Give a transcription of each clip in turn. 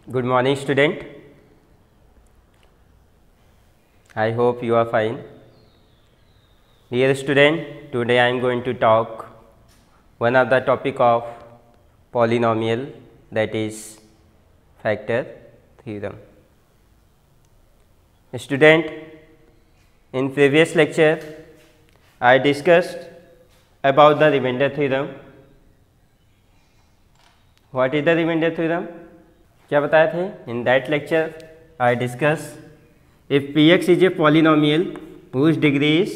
Good morning, student. I hope you are fine. Dear student, today I am going to talk one of the topic of polynomial, that is factor theorem. Student, in previous lecture I discussed about the remainder theorem. What is the remainder theorem? क्या बताए थे? In that lecture I discussed if px is a polynomial whose degree is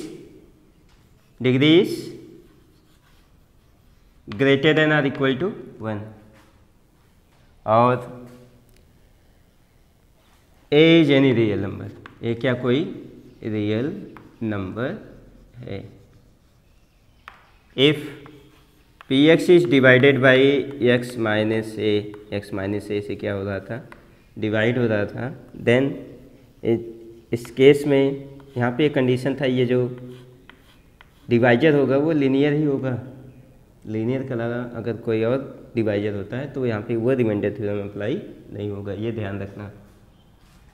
greater than or equal to 1 और a is any real number, a क्या कोई real number है. If px is divided by x minus a से क्या हो रहा था, divide हो रहा था, देन इस केस में यहाँ पे एक कंडीशन था, ये जो डिवाइजर होगा वो लीनियर ही होगा. लीनियर के अलावा अगर कोई और डिवाइजर होता है तो यहाँ पे वो रिमाइंडर थ्योरम अप्लाई नहीं होगा. ये ध्यान रखना,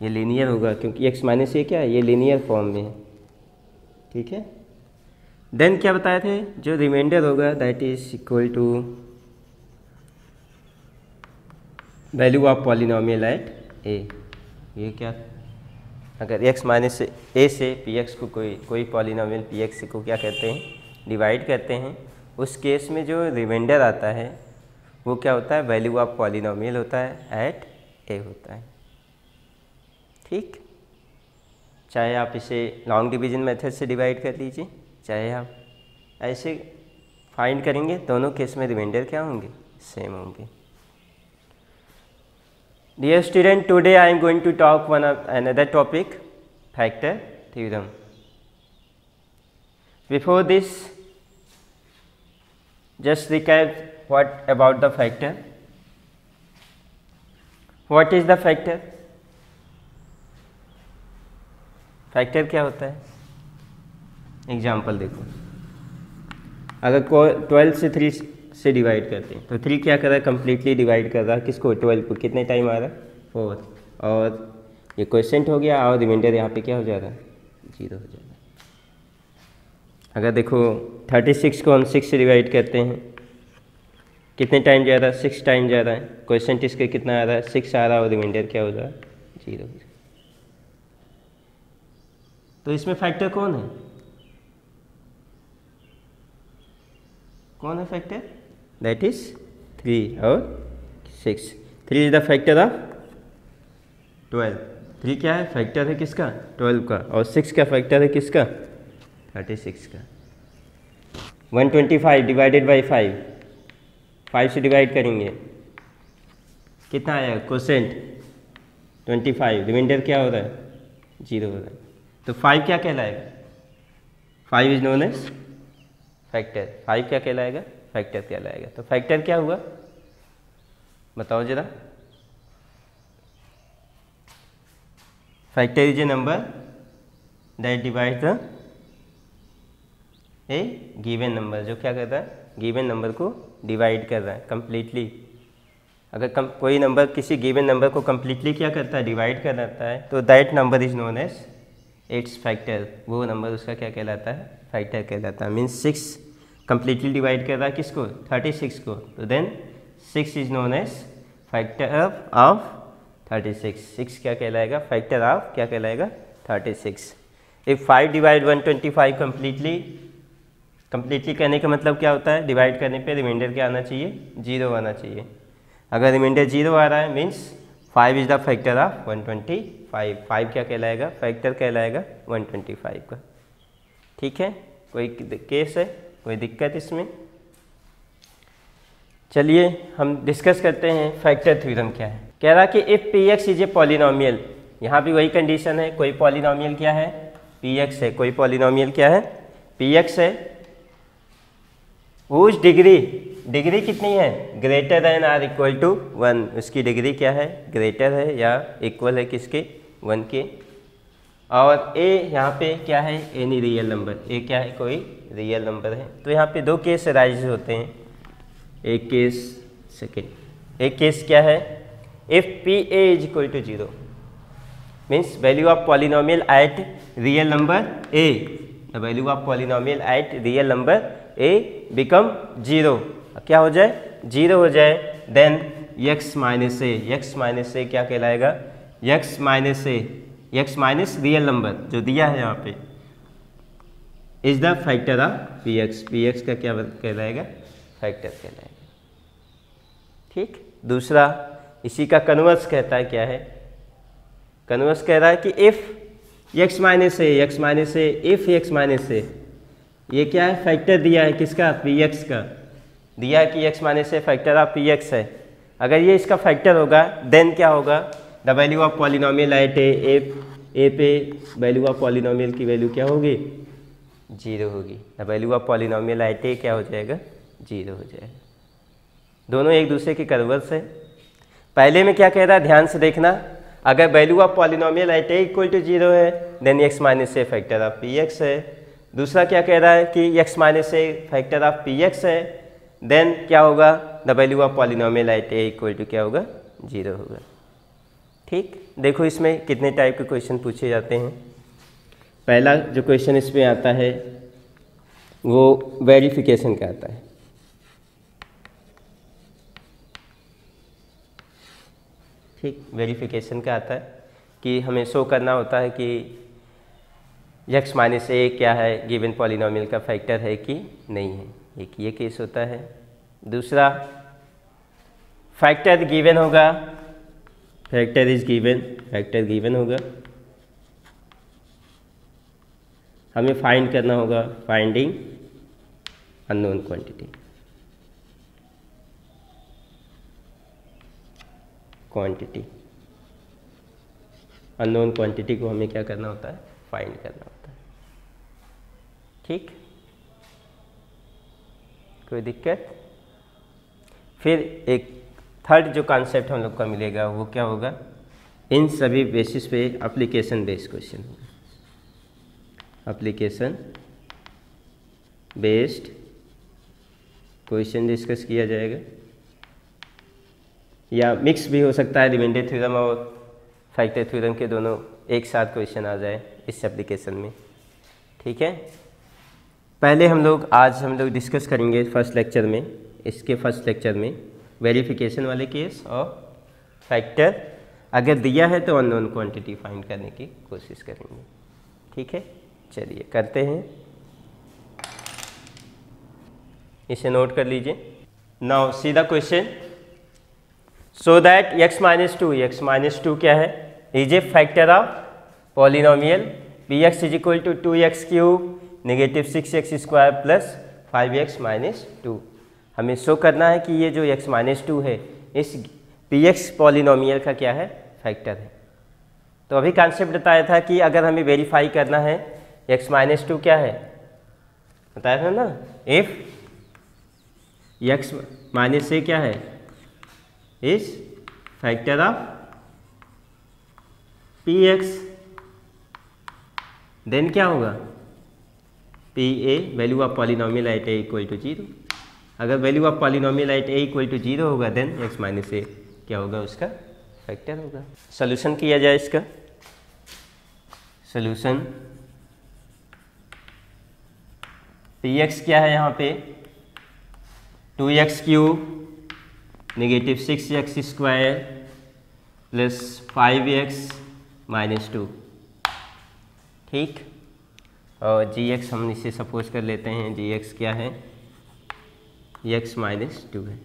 ये लीनियर होगा क्योंकि x माइनस ए क्या है, ये लीनियर फॉर्म में है. ठीक है. देन क्या बताए थे, जो रिमाइंडर होगा that is equal to value of polynomial at a. ये क्या, अगर x माइनस ए से px को कोई पॉलिनोमियल px को क्या कहते हैं, डिवाइड करते हैं, उस केस में जो रिमाइंडर आता है वो क्या होता है, वैल्यू ऑफ पॉलिनोमियल होता है एट ए होता है. ठीक. चाहे आप इसे लॉन्ग डिवीजन मेथड से डिवाइड कर लीजिए, चाहे आप ऐसे फाइंड करेंगे, दोनों केस में रिमाइंडर क्या होंगे, सेम होंगे. Dear student, today I am going to talk one of another topic, factor theorem. Before this just recap what about the factor. What is the factor? Factor क्या होता है? Example देखो, अगर कोई 12 से 3 से डिवाइड करते हैं तो 3 क्या कर रहा है, कम्प्लीटली डिवाइड कर रहा है किसको, 12 को. कितने टाइम आ रहा है, 4, और ये क्वेश्चन हो गया और रिमाइंडर यहाँ पे क्या हो जा रहा है, 0 हो जा रहा है. अगर देखो 36 को हम 6 से डिवाइड करते हैं, कितने टाइम जा रहा है, 6 टाइम जा रहा है. क्वेश्चन इसके कितना आ रहा है, 6 आ रहा है और रिमाइंडर क्या हो रहा है, 0 हो रहा है. तो इसमें फैक्टर कौन है, कौन है फैक्टर, दैट इज 3 और 6. 3 इज द फैक्टर ऑफ 12. 3 क्या है, फैक्टर है किसका, 12 का, और 6 का फैक्टर है किसका, 36 का. 125 डिवाइडेड बाई 5 से डिवाइड करेंगे, कितना आया क्वोशेंट 25, रिमाइंडर क्या हो रहा है, 0 हो रहा है. तो 5 क्या कहलाएगा, 5 इज नोन एज फैक्टर. 5 क्या कहलाएगा, फैक्टर कहलाएगा. तो फैक्टर क्या हुआ, बताओ जरा. Factor is a number that divide the A given number, जो क्या कर रहा है, गिवन नंबर को डिवाइड कर रहा है कम्प्लीटली. अगर कोई नंबर किसी गिवन नंबर को कम्प्लीटली क्या करता है, डिवाइड कर देता है, तो that number is known as its factor. वो नंबर उसका क्या कहलाता है, फैक्टर कहलाता है. मीन्स 6 कम्प्लीटली डिवाइड कर रहा है किसको, 36 को, तो then 6 is known as factor of 36. 6 क्या कहलाएगा, फैक्टर ऑफ क्या कहलाएगा, 36. इफ 5 डिवाइड 125 कम्प्लीटली करने का मतलब क्या होता है, डिवाइड करने पे रिमाइंडर क्या आना चाहिए, 0 आना चाहिए. अगर रिमाइंडर 0 आ रहा है means 5 is the factor of 125. 5 क्या कहलाएगा, फैक्टर कहलाएगा 125 का. ठीक है. कोई केस है, कोई दिक्कत इसमें? चलिए हम डिस्कस करते हैं फैक्टर थ्योरम क्या है. कह रहा कि if px is a polynomial, यहाँ भी वही कंडीशन है, कोई पॉलिनोमियल क्या है, px है. कोई पॉलिनोमियल क्या है, px है, उस डिग्री कितनी है, greater than or equal to 1. उसकी डिग्री क्या है, ग्रेटर है या इक्वल है किसके, 1 के. और a यहाँ पे क्या है, एनी रियल नंबर, a क्या है, कोई रियल नंबर है. तो यहाँ पे 2 केस राइज होते हैं. एक केस सेकेंड, एक केस क्या है, if PA is equal to 0 means value of polynomial at real number A, the value of polynomial at real number A become 0, क्या हो जाए 0 हो जाए, then x माइनस ए क्या कहलाएगा, x माइनस रियल नंबर जो दिया है यहाँ पे is the factor of px का क्या कहलाएगा, फैक्टर कहलाएगा। ठीक, दूसरा इसी का कन्वर्स कहता है, क्या है कन्वर्स कह रहा है कि if x minus a if x minus a, ये क्या है फैक्टर दिया है किसका, px का, दिया है कि x minus a factor of px है। अगर ये इसका फैक्टर होगा देन क्या होगा, the value of polynomial at a पे वैल्यू ऑफ पॉलिनोमियल की वैल्यू क्या होगी, 0 होगी। The value of polynomial at a क्या हो जाएगा, 0 हो जाएगा। दोनों एक दूसरे के कन्वर्स है। पहले में क्या कह रहा है, ध्यान से देखना, अगर value of polynomial at a equal to 0 है then x minus a factor of px है। दूसरा क्या कह रहा है कि x minus a factor of px है, देन क्या होगा, the value of polynomial at a equal to क्या होगा, 0 होगा। ठीक, देखो इसमें कितने टाइप के क्वेश्चन पूछे जाते हैं। पहला जो क्वेश्चन इसमें आता है वो वेरिफिकेशन का आता है। ठीक, वेरिफिकेशन का आता है कि हमें शो करना होता है कि x माइनस ए क्या है, गिवन पॉलिनोमियल का फैक्टर है कि नहीं है, एक ये केस होता है। दूसरा फैक्टर गिवन होगा, फैक्टर गिवन होगा, हमें फाइंड करना होगा, finding unknown quantity unknown quantity को हमें क्या करना होता है, फाइंड करना होता है। ठीक, कोई दिक्कत। फिर एक थर्ड जो कॉन्सेप्ट हम लोग का मिलेगा वो क्या होगा, इन सभी बेसिस पे एप्लीकेशन बेस्ड क्वेश्चन होगा, एप्लीकेशन बेस्ड क्वेश्चन डिस्कस किया जाएगा, या मिक्स भी हो सकता है, रिमाइंडर थ्योरम और फैक्टर थ्योरम के दोनों एक साथ क्वेश्चन आ जाए इस एप्लीकेशन में। ठीक है, पहले आज हम लोग डिस्कस करेंगे फर्स्ट लेक्चर में, इसके फर्स्ट लेक्चर में वेरिफिकेशन वाले केस और फैक्टर अगर दिया है तो अननोन क्वांटिटी फाइंड करने की कोशिश करेंगे। ठीक है, चलिए करते हैं, इसे नोट कर लीजिए। Now see the question, so that x minus two क्या है, is a factor of polynomial px is equal to 2x cube negative 6x square plus 5x minus 2। हमें शो करना है कि ये जो x माइनस 2 है इस px पॉलिनोमियल का क्या है, फैक्टर है। तो अभी कॉन्सेप्ट बताया था कि अगर हमें वेरीफाई करना है x माइनस 2 क्या है, बताया था ना, इफ x माइनस ए क्या है, इस फैक्टर ऑफ px, देन क्या होगा, pa value of polynomial at a equal to 0। अगर value of polynomial at a equal to 0 होगा देन x माइनस ए क्या होगा, उसका फैक्टर होगा। सॉल्यूशन किया जाए इसका, सॉल्यूशन px क्या है यहाँ पे, 2x cube negative 6x square plus 5x minus 2। ठीक, और gx हम इसे सपोज कर लेते हैं, gx क्या है, x माइनस 2 है।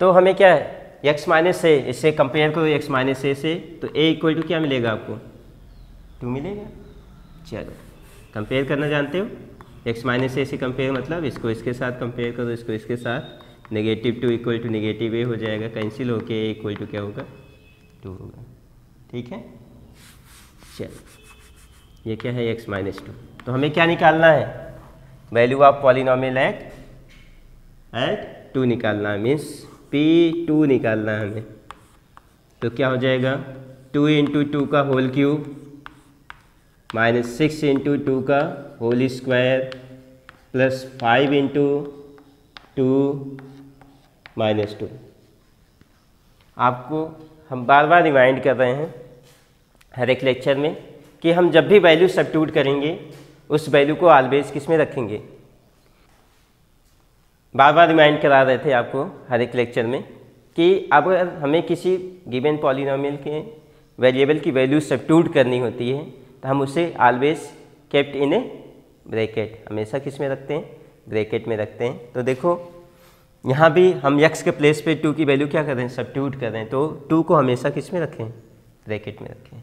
तो हमें क्या है, x माइनस ए, इससे कंपेयर करो x माइनस ए से, तो a इक्वल टू क्या मिलेगा आपको, 2 मिलेगा। चलो कंपेयर करना जानते हो, x माइनस ए से कंपेयर मतलब इसको इसके साथ कंपेयर करो, इसको इसके साथ, नेगेटिव 2 इक्वल टू नेगेटिव ए हो जाएगा, कैंसिल होके ए इक्वल टू क्या होगा, 2 होगा। ठीक है, चलो ये क्या है, x माइनस 2। तो हमें क्या निकालना है, वैल्यू ऑफ पॉलिनोमियल एट 2 निकालना है, मीन्स p2 निकालना है हमें। तो क्या हो जाएगा, 2 इंटू 2 का होल क्यूब माइनस 6 इंटू 2 का whole square plus 5 into 2 minus 2। आपको हम बार बार रिमाइंड कर रहे हैं हर एक लेक्चर में कि हम जब भी वैल्यू सब्स्टिट्यूट करेंगे उस वैल्यू को ऑलवेज किस में रखेंगे। बार बार रिमाइंड करा रहे थे आपको हर एक लेक्चर में कि अगर हमें किसी गिवन पॉलिनोमियल के वेरिएबल की वैल्यू सब्स्टिट्यूट करनी होती है तो हम उसे always kept in A bracket, हमेशा किस में रखते हैं, ब्रैकेट में रखते हैं। तो देखो यहाँ भी हम x के प्लेस पे 2 की वैल्यू क्या कर रहे हैं, सब्स्टिट्यूट कर रहे हैं, तो 2 को हमेशा किस में रखें, ब्रैकेट में रखें।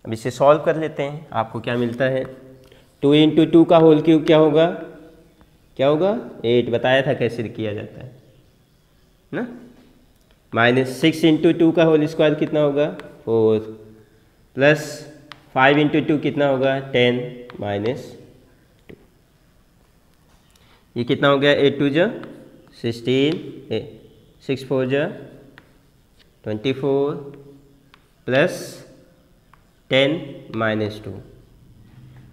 अब इसे सॉल्व कर लेते हैं, आपको क्या मिलता है, 2 × 2 का होल क्यूब क्या होगा, क्या होगा 8, बताया था कैसे किया जाता है ना। -6 × 2 का होल स्क्वायर कितना होगा 4, प्लस 5 × 2 कितना होगा 10 -2, ये कितना हो गया 8 2 जा 16, 6 4 जा 24, प्लस 10 -2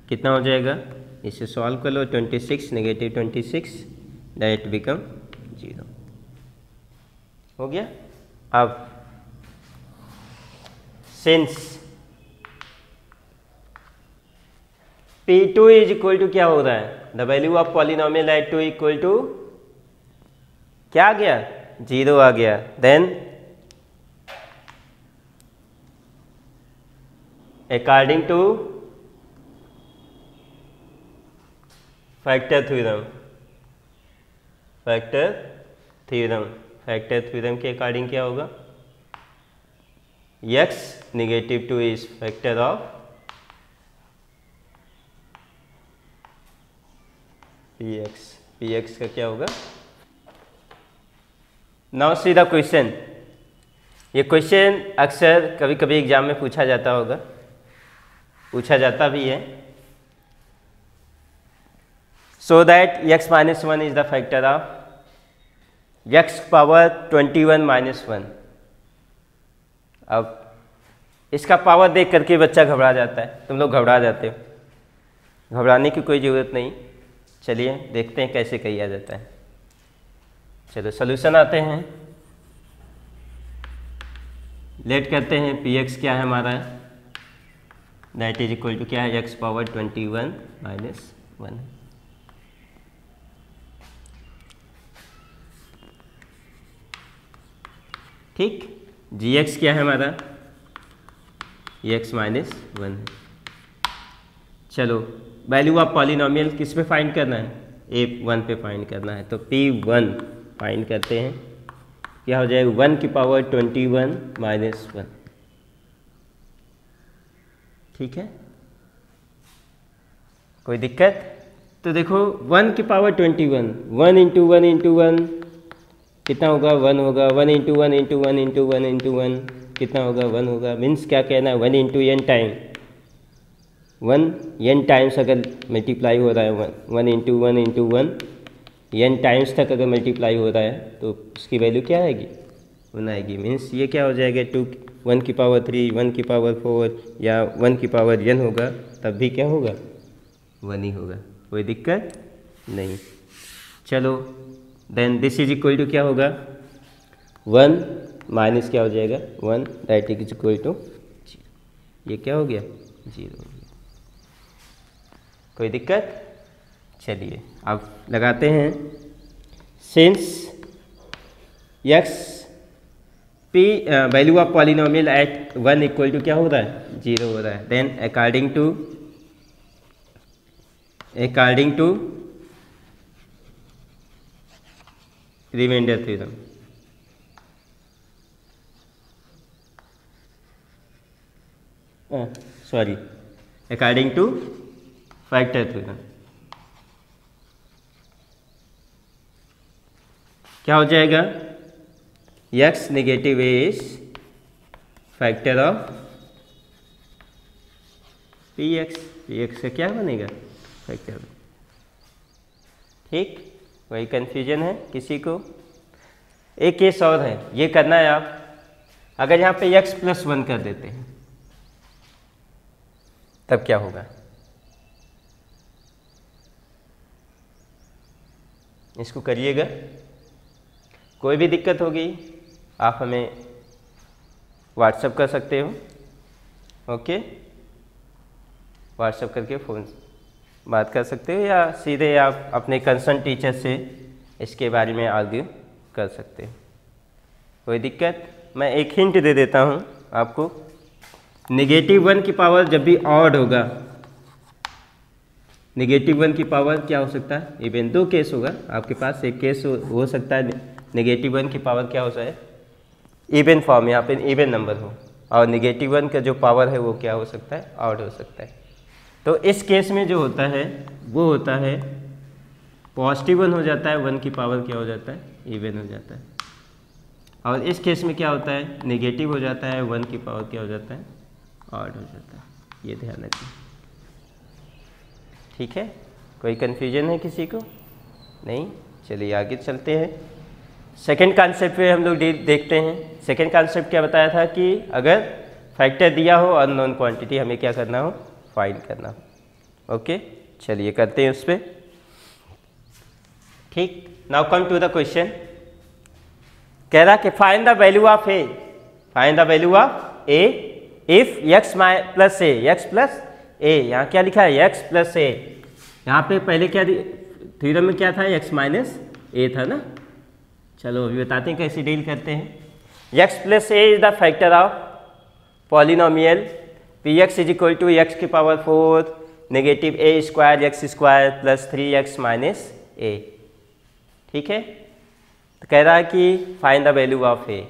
कितना हो जाएगा, इसे सॉल्व कर लो, 26 -26 डायरेक्ट बिकम 0 हो गया। अब since P2 is equal to क्या हो रहा है, the value of polynomial at 2 equal to क्या आ गया 0 आ गया, then according to factor theorem, factor theorem के अकॉर्डिंग क्या होगा, x -2 is factor of px का क्या होगा। नाउ सी द क्वेश्चन, ये क्वेश्चन अक्सर कभी कभी एग्जाम में पूछा जाता होगा, पूछा जाता भी है। सो that x - 1 is the factor of x power 21 - 1। अब इसका पावर देख करके बच्चा घबरा जाता है, तुम लोग घबरा जाते हो, घबराने की कोई ज़रूरत नहीं। चलिए देखते हैं कैसे किया जाता है। चलो सॉल्यूशन आते हैं, लेट करते हैं। px क्या है हमारा, दैट इज इक्वल टू क्या है, x पावर 21 - 1। ठीक, gx क्या है हमारा, x - 1 है। चलो वैल्यू ऑफ पॉलिनोमियल किस पे फाइंड करना है, a1 पे फाइंड करना है, तो p1 फाइंड करते हैं, क्या हो जाएगा 1 की पावर 21 - 1। ठीक है, कोई दिक्कत, तो देखो 1 की पावर 21, 1 × 1 × 1 कितना होगा 1 होगा, 1 × 1 × 1 × 1 × 1 कितना होगा 1 होगा, मीन्स क्या कहना है 1 × n टाइम, 1 n टाइम्स अगर मल्टीप्लाई हो रहा है, 1 × 1 × 1 n टाइम्स तक अगर मल्टीप्लाई हो रहा है तो उसकी वैल्यू क्या आएगी 1 आएगी। मीन्स ये क्या हो जाएगा 1 की पावर 3, 1 की पावर 4 या 1 की पावर n होगा, तब भी क्या होगा 1 ही होगा, कोई दिक्कत नहीं। चलो then this is equal to क्या होगा 1 माइनस क्या हो जाएगा 1, दैट इज इक्वल टू 0, ये क्या हो गया 0 हो गया, कोई दिक्कत। चलिए अब लगाते हैं, since x p value of polynomial at 1 equal to क्या हो रहा है 0 हो रहा है, then according to remainder theorem, sorry according to factor theorem क्या हो जाएगा x negative is factor of px का क्या बनेगा फैक्टर। ठीक, कोई कन्फ्यूजन है किसी को। एक केस और है, ये करना है आप, अगर यहाँ पे x + 1 कर देते हैं तब क्या होगा, इसको करिएगा, कोई भी दिक्कत होगी आप हमें व्हाट्सअप कर सकते हो, ओके, व्हाट्सअप करके फ़ोन बात कर सकते हो, या सीधे आप अपने कंसर्न टीचर से इसके बारे में आर्ग्यू कर सकते हो, कोई दिक्कत। मैं एक हिंट दे देता हूँ आपको, -1 की पावर जब भी ऑड होगा, -1 की पावर क्या हो सकता है, इवन। दो केस होगा आपके पास, एक केस हो सकता है -1 की पावर क्या हो जाए, इवन फॉर्म, यहाँ पे इवन नंबर हो, और -1 का जो पावर है वो क्या हो सकता है, ऑड हो सकता है। तो इस केस में जो होता है वो होता है +1 हो जाता है, 1 की पावर क्या हो जाता है, इवन हो जाता है। और इस केस में क्या होता है, नेगेटिव हो जाता है, 1 की पावर क्या हो जाता है, ऑड हो जाता है। ये ध्यान रखिए, ठीक है। कोई कन्फ्यूजन है किसी को? नहीं, चलिए आगे चलते हैं। सेकंड कॉन्सेप्ट पे हम लोग देखते हैं। सेकंड कॉन्सेप्ट क्या बताया था कि अगर फैक्टर दिया हो, अननोन क्वांटिटी, हमें क्या करना हो, फाइंड करना हो। ओके, चलिए करते हैं उस पर। ठीक, now come to the question. कह रहा कि find the value of a, find the value of a if x plus a, x plus a, यहाँ क्या लिखा है, x प्लस ए। यहाँ पे पहले क्या थ्योरम में क्या था, x माइनस ए था ना। चलो अभी बताते हैं कैसे डील करते हैं। x plus a is the factor of polynomial px is equal to x की power 4 negative a square x square plus 3x minus a. ठीक है, तो कह रहा है कि find the value of a.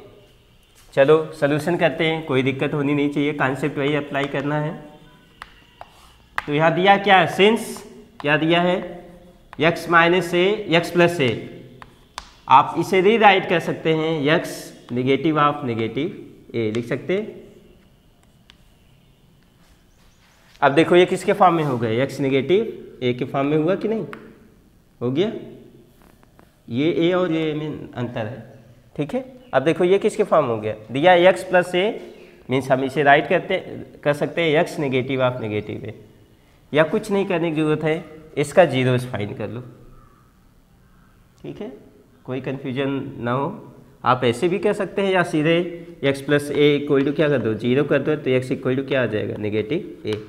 चलो सॉल्यूशन करते हैं, कोई दिक्कत होनी नहीं चाहिए, कॉन्सेप्ट वही अप्लाई करना है। तो यहाँ दिया क्या है, सिंस क्या दिया है, x माइनस ए, x प्लस ए। आप इसे रीराइट कर सकते हैं, x नेगेटिव ऑफ नेगेटिव ए लिख सकते हैं। अब देखो ये किसके फॉर्म में हो गए, x नेगेटिव ए के फॉर्म में हुआ कि नहीं, हो गया। ये ए और ये में अंतर है, ठीक है। अब देखो ये किसके फॉर्म हो गया, दिया x प्लस ए, मीन्स हम इसे राइट कर सकते हैं x नेगेटिव ऑफ नेगेटिव ए, या कुछ नहीं करने की जरूरत है, इसका जीरोस फाइंड कर लो। ठीक है, कोई कन्फ्यूजन ना हो। आप ऐसे भी कर सकते हैं, या सीधे x plus a equal to क्या कर दो, 0 कर दो, तो x इक्वल टू क्या आ जाएगा, नेगेटिव ए।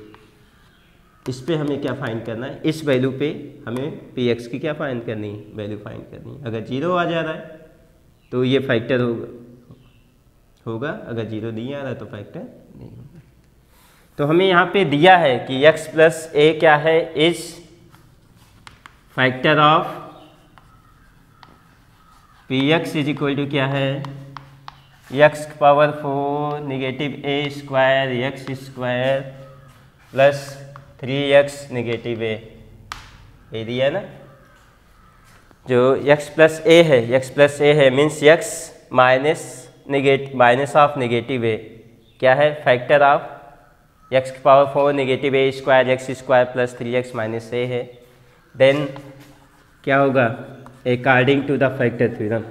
इस पे हमें क्या फाइंड करना है, इस वैल्यू पे हमें px की क्या फाइंड करनी है, वैल्यू फाइंड करनी है। अगर 0 आ जा रहा है तो ये फैक्टर होगा, अगर 0 नहीं आ रहा है तो फैक्टर नहीं होगा। तो हमें यहाँ पे दिया है कि x प्लस ए क्या है, is factor of px is equal to क्या है, x power 4 negative a square x square plus 3x negative a दिया है ना। जो x प्लस ए है, x प्लस ए है means x minus of negative a क्या है, फैक्टर ऑफ x की power 4 negative a square x square plus 3x minus a है। देन क्या होगा, according to the factor theorem,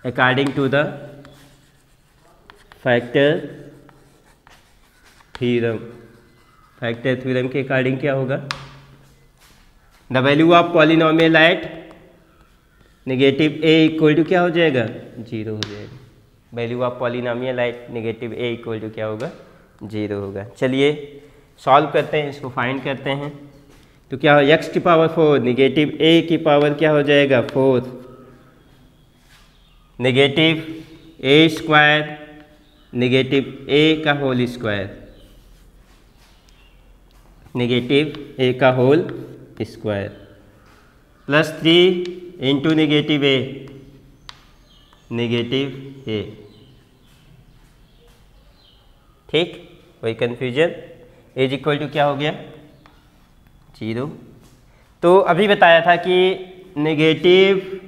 according to the factor theorem, factor theorem के according क्या होगा, the value of polynomial at negative a equal to क्या हो जाएगा, 0 हो जाएगा। Value of polynomial at negative a equal to क्या होगा, 0 होगा। चलिए सॉल्व करते हैं, इसको फाइंड करते हैं। तो क्या हो, x की पावर 4 नेगेटिव ए की पावर क्या हो जाएगा, 4 negative a square negative a का होल स्क्वायर, नेगेटिव ए का whole square plus 3 into negative a, negative a. ठीक, कोई कन्फ्यूजन, एज इक्वल टू क्या हो गया, 0। तो अभी बताया था कि नेगेटिव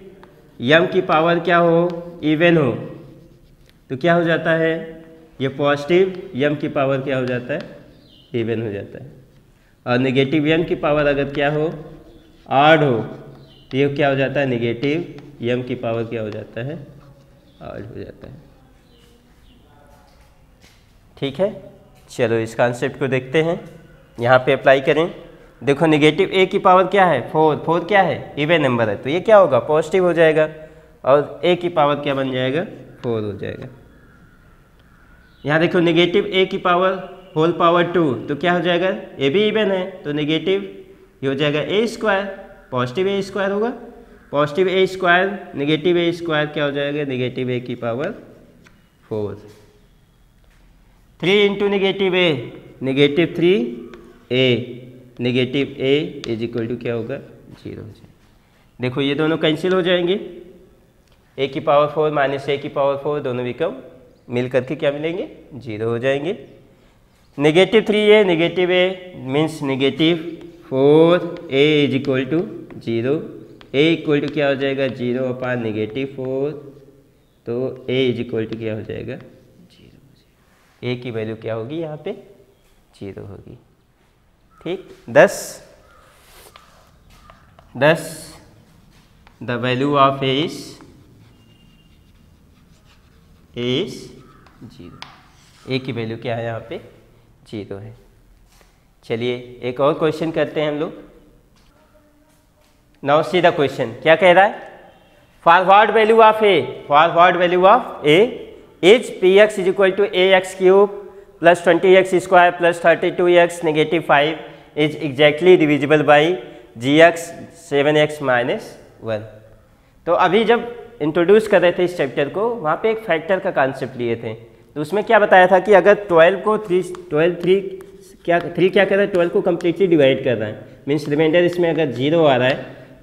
यम की पावर क्या हो, इवन हो, तो क्या हो जाता है, ये पॉजिटिव यम की पावर क्या हो जाता है, इवन हो जाता है। और नेगेटिव यम की पावर अगर क्या हो, ऑड हो, तो ये क्या हो जाता है, नेगेटिव यम की पावर क्या हो जाता है, ऑड हो जाता है। ठीक है, चलो इस कॉन्सेप्ट को देखते हैं, यहाँ पे अप्लाई करें। देखो नेगेटिव ए की पावर क्या है, 4 क्या है, इवन नंबर है, तो ये क्या होगा, पॉजिटिव हो जाएगा, और ए की पावर क्या बन जाएगा, 4 हो जाएगा। यहाँ देखो नेगेटिव ए की पावर होल पावर 2, तो क्या हो जाएगा, ए भी इवन है तो नेगेटिव ये हो जाएगा a square, positive a square होगा, positive a square negative a square क्या हो जाएगा, नेगेटिव ए की power 4। 3 into negative a negative 3 a negative a is equal to क्या होगा, 0 हो जाएगा। देखो ये दोनों कैंसिल हो जाएंगे, ए की पावर 4 माइनस ए की पावर 4 दोनों विकम मिल करके क्या मिलेंगे, 0 हो जाएंगे। Negative 3a negative a means negative 4a is equal to 0, a equal to क्या हो जाएगा, 0 अपान नेगेटिव 4, तो a इज इक्वल टू क्या हो जाएगा, 0 हो जाएगा। a की वैल्यू क्या होगी यहाँ पे, 0 होगी। ठीक, 10 the value of a is 0, a की वैल्यू क्या है यहाँ पे, 0 है। चलिए एक और क्वेश्चन करते हैं हम लोग। नाउ सी द क्वेश्चन, क्या कह रहा है, for what value of a, for what value of a is p x is equal to a x cube plus 20x square plus 32x negative 5 is exactly divisible by g x 7x minus 1। तो अभी जब introduce कर रहे थे इस chapter को, वहाँ पे एक फैक्टर का कॉन्सेप्ट लिए थे, तो उसमें क्या बताया था कि अगर 12 को 3 क्या कर रहा है, 12 को कम्प्लीटली डिवाइड कर रहा है, मीन्स रिमाइंडर इसमें अगर 0 आ रहा है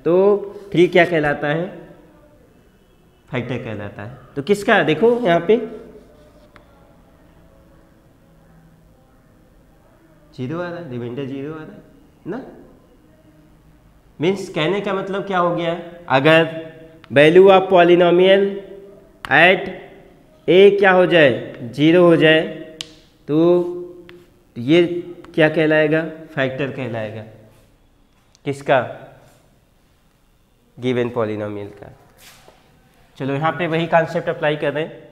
तो 3 क्या कहलाता है, फैक्टर कहलाता है। तो किसका, देखो यहाँ पे 0 आ रहा है, रिमाइंडर 0 आ रहा है ना, मीन्स कहने का मतलब क्या हो गया, अगर value of polynomial at a क्या हो जाए, 0 हो जाए, तो ये क्या कहलाएगा, फैक्टर कहलाएगा, किसका, गिवन पॉलिनोमियल का। चलो यहाँ पे वही कॉन्सेप्ट अप्लाई कर रहे हैं।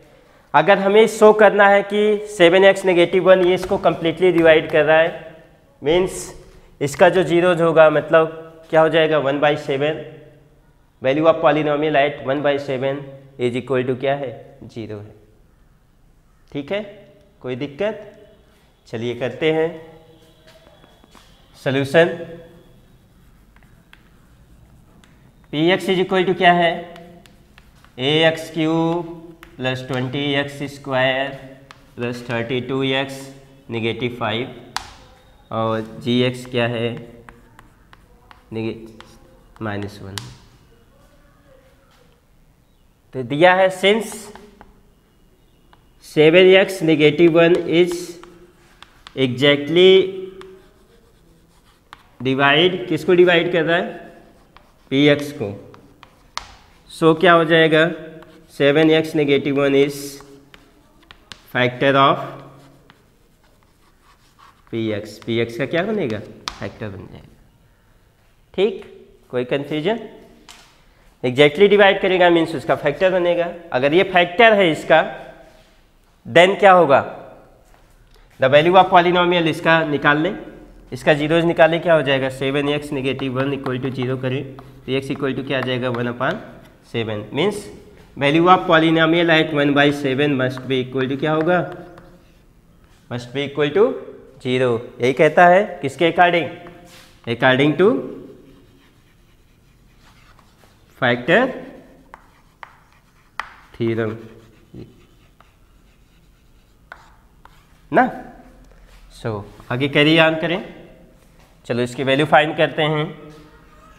अगर हमें शो करना है कि 7x नेगेटिव 1 ये इसको कम्प्लीटली डिवाइड कर रहा है, मीन्स इसका जो 0 होगा मतलब क्या हो जाएगा, 1/7, value of polynomial at 1/7 is equal to क्या है, 0 है। ठीक है, कोई दिक्कत, चलिए करते हैं solution. P x is equal to क्या है, a x cube plus 20x square plus 32x negative 5 और जी एक्स क्या है, -1। तो दिया है since 7x negative 1 is exactly divide, किसको डिवाइड कर रहा है, px को, सो क्या हो जाएगा, 7x negative 1 is factor of px, px का क्या बनेगा, फैक्टर बन जाएगा। ठीक, कोई कंफ्यूजन, एग्जैक्टली डिवाइड करेगा मीन्स उसका फैक्टर बनेगा। अगर ये फैक्टर है इसका, देन क्या होगा, द वैल्यू ऑफ पॉलिनोमियल इसका निकाल लें, इसका जीरोज निकालें, क्या हो जाएगा, 7x नेगेटिव 1 इक्वल टू 0 करें तो x इक्वल टू क्या आ जाएगा, 1/7, means value of polynomial at 1/7 must be equal to क्या होगा, मस्ट बी इक्वल टू 0। यही कहता है किसके according, according to factor theorem ना। सो आगे कैरी ऑन करें, चलो इसकी वैल्यू फाइंड करते हैं।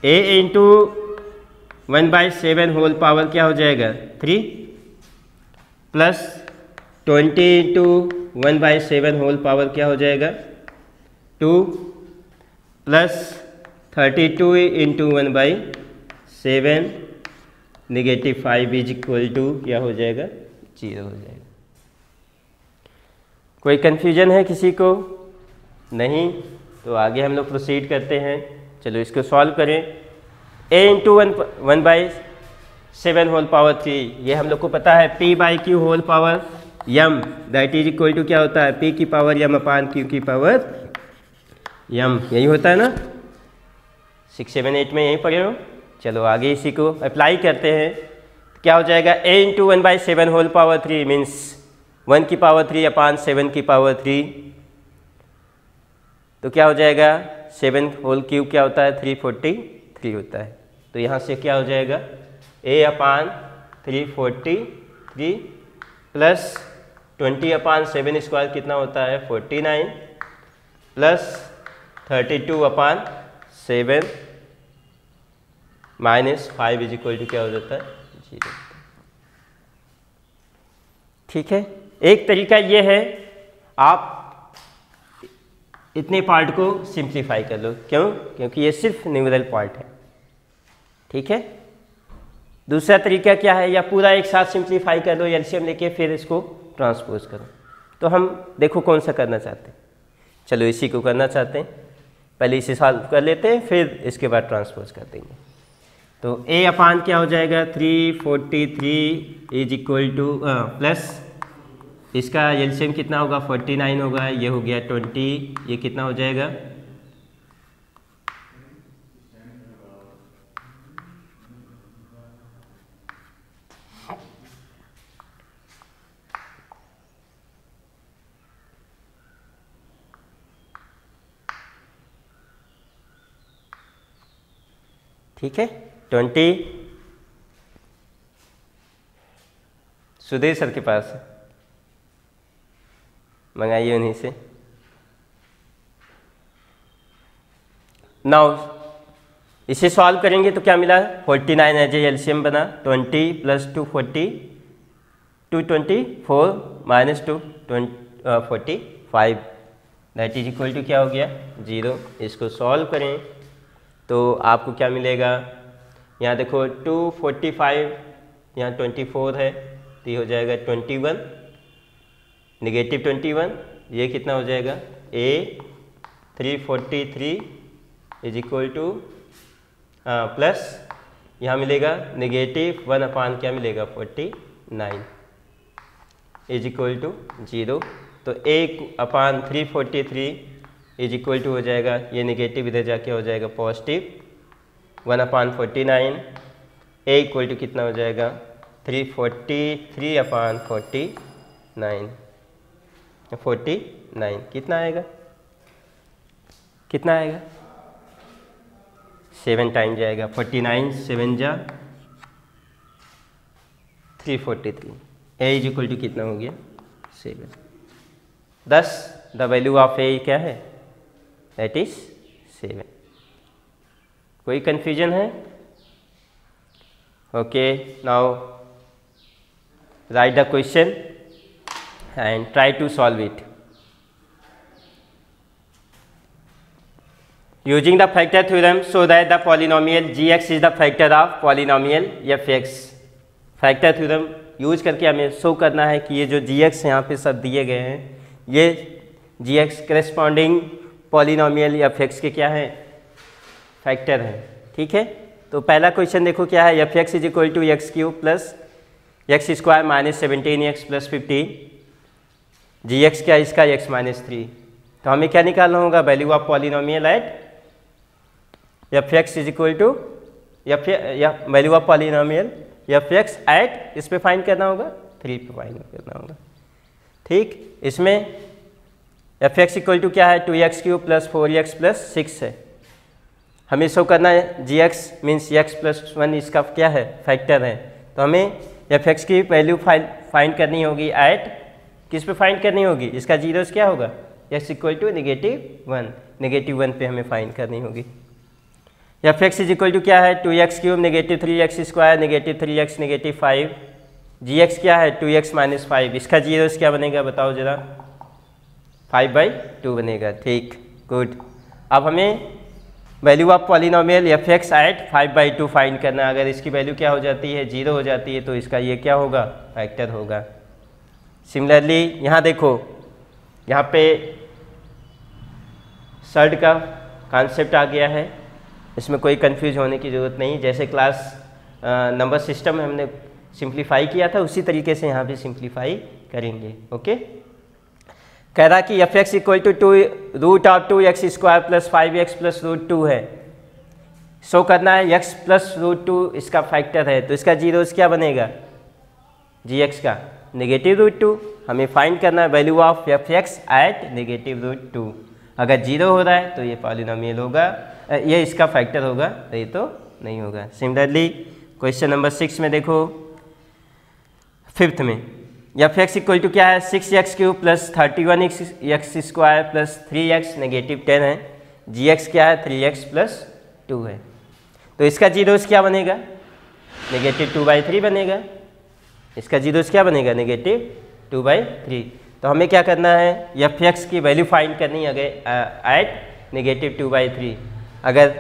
a इंटू 1/7 होल पावर क्या हो जाएगा, 3 प्लस 20 इंटू 1/7 होल पावर क्या हो जाएगा, 2 plus 32 into 1/7 negative 5 is equal to क्या हो जाएगा, 0 हो जाएगा। कोई कन्फ्यूजन है किसी को, नहीं, तो आगे हम लोग प्रोसीड करते हैं। चलो इसको सॉल्व करें। a इंटू 1/7 होल पावर 3, ये हम लोग को पता है p/q whole power m, that is equal to क्या होता है, p की पावर m अपान q की पावर m, यही होता है ना, 6, 7, 8 में यही पढ़े हो। चलो आगे इसी को अप्लाई करते हैं, क्या हो जाएगा, a into 1/7 whole power 3 means 1 की पावर 3 अपान 7 की पावर 3, तो क्या हो जाएगा 7 होल क्यूब क्या होता है 343 होता है। तो यहाँ से क्या हो जाएगा a upon 343 plus 20 upon 7 square कितना होता है 49 plus 32 upon 7 minus 5 is equal to क्या हो जाता है 0। ठीक है, एक तरीका ये है आप इतने पार्ट को सिंप्लीफाई कर लो। क्यों? क्योंकि ये सिर्फ न्यूमेरल पार्ट है। ठीक है, दूसरा तरीका क्या है, या पूरा एक साथ सिंप्लीफाई कर लो एलसीएम लेके फिर इसको ट्रांसपोज करो। तो हम देखो कौन सा करना चाहते हैं। चलो इसी को करना चाहते हैं, पहले इसे सॉल्व कर लेते हैं फिर इसके बाद ट्रांसपोज कर देंगे। तो a अपान क्या हो जाएगा 343 इज इक्वल टू प्लस इसका एलसीएम कितना होगा 49 होगा, ये हो गया 20, ये कितना हो जाएगा ठीक है 20 सुधीर सर के पास मंगाइए उन्हीं से। नाउ इसे सॉल्व करेंगे तो क्या मिला 49 एज ए एलसीएम बना 20 plus 240 224 minus 245 that is equal to क्या हो गया 0। इसको सॉल्व करें तो आपको क्या मिलेगा, यहाँ देखो 245 यहाँ 24 है तो ये हो जाएगा 21 नेगेटिव 21, ये कितना हो जाएगा a 343 is equal two plus यहाँ मिलेगा नेगेटिव 1 अपान क्या मिलेगा 49 इज इक्वल टू 0। तो a upon 343 is equal to हो जाएगा, ये नेगेटिव इधर जाके हो जाएगा positive 1 upon 49, a equal to कितना हो जाएगा 343 अपान 49 कितना आएगा 7 टाइम जाएगा 49 7 जा 343, a इज इक्वल टू कितना हो गया 7। thus the value of a क्या है दैट इज 7। कोई कंफ्यूजन है? Okay, now right the question and try to solve it using the factor theorem so that the polynomial gx is the factor of polynomial fx। Factor theorem use करके हमें show करना है कि ये जो gx यहाँ पे सब दिए गए हैं ये gx करेस्पॉन्डिंग पॉलिनोमियल fx के क्या है फैक्टर है। ठीक है, तो पहला क्वेश्चन देखो क्या है, fx is equal to x cube plus x square minus 17x plus 15, gx क्या है इसका x माइनस 3। तो हमें क्या निकालना होगा value of polynomial at fx is equal to value of polynomial fx at इस पे फाइंड करना होगा 3 पे फाइंड करना होगा। ठीक, इसमें fx इक्वल टू क्या है 2x cube plus 4x plus 6 है। हमें शो करना है gx मीन्स x प्लस 1 इसका क्या है फैक्टर है। तो हमें fx की वैल्यू फाइंड करनी होगी एट किस पे फाइंड करनी होगी, इसका जीरोस क्या होगा x इक्वल टू नेगेटिव 1 पे हमें फाइंड करनी होगी। fx इज इक्वल टू क्या है 2x cube negative 3x square negative 3x negative 5, gx क्या है 2x माइनस 5, इसका जीरोस क्या बनेगा बताओ जरा 5/2 बनेगा। ठीक, गुड। अब हमें value of polynomial fx at 5/2 find करना है। अगर इसकी वैल्यू क्या हो जाती है 0 हो जाती है तो इसका ये क्या होगा फैक्टर होगा। सिमिलरली यहाँ देखो, यहाँ पे सर्ड का कॉन्सेप्ट आ गया है, इसमें कोई कंफ्यूज होने की ज़रूरत नहीं। जैसे क्लास नंबर सिस्टम में हमने सिंप्लीफाई किया था उसी तरीके से यहाँ पे सिंप्लीफाई करेंगे। ओके, कह रहा कि fx equal to root of 2x square plus 5x plus root 2 है। शो करना है x प्लस रूट 2 इसका फैक्टर है, तो इसका जीरोस क्या बनेगा gx का -√2। हमें फाइंड करना है value of f x at -√2। अगर 0 हो रहा है तो ये पॉलिनोमियल होगा, ये इसका फैक्टर होगा, तो ये तो नहीं होगा। सिमिलरली क्वेश्चन नंबर 6 में देखो, फिफ्थ में एफ एक्स इक्वल टू क्या है, 6x³ plus 31x² plus 3x -10 है। जी एक्स क्या है, 3x प्लस 2 है। तो इसका जीरोस क्या बनेगा, -2/3 बनेगा। इसका जीरोस क्या बनेगा, -2/3। तो हमें क्या करना है, एफ एक्स की वैल्यू फाइंड करनी है एट -2/3। अगर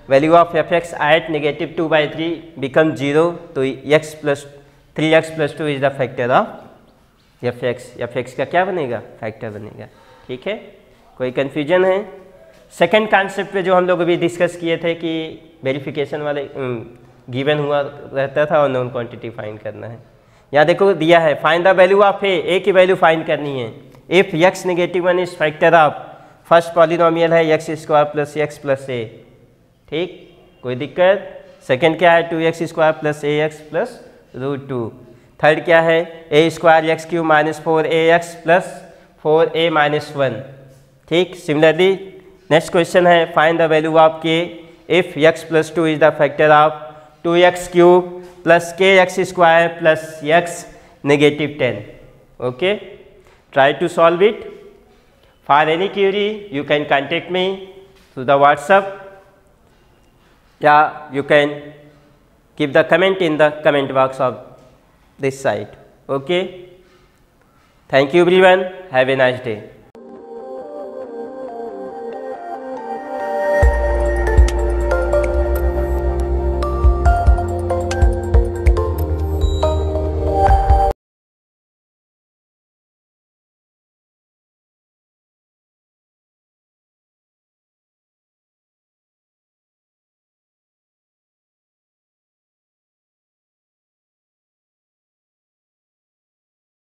value of f x at -2/3 become 0 तो x plus 3x plus 2 is the factor of f x. F x का क्या बनेगा, फैक्टर बनेगा। ठीक है, कोई कन्फ्यूजन है? सेकंड कॉन्सेप्ट पे जो हम लोग अभी डिस्कस किए थे कि वेरिफिकेशन वाले गिवन हुआ रहता था और नॉन क्वांटिटी फाइंड करना है। यहाँ देखो दिया है फाइंड द वैल्यू ऑफ ए की वैल्यू फाइंड करनी है if x -1 is factor of first polynomial है x² प्लस x प्लस ए। ठीक, कोई दिक्कत? सेकंड क्या है, 2x² plus ax plus √2। Third क्या है, a² x³ minus 4ax plus 4a minus 1। ठीक, सिमिलरली नेक्स्ट क्वेश्चन है find the value of k if x plus 2 is the factor of 2x³ plus kx² plus x -10। Okay, try to solve it. For any query you can contact me through the WhatsApp या you can keep the comment in the comment box of this site. Okay, thank you everyone, have a nice day.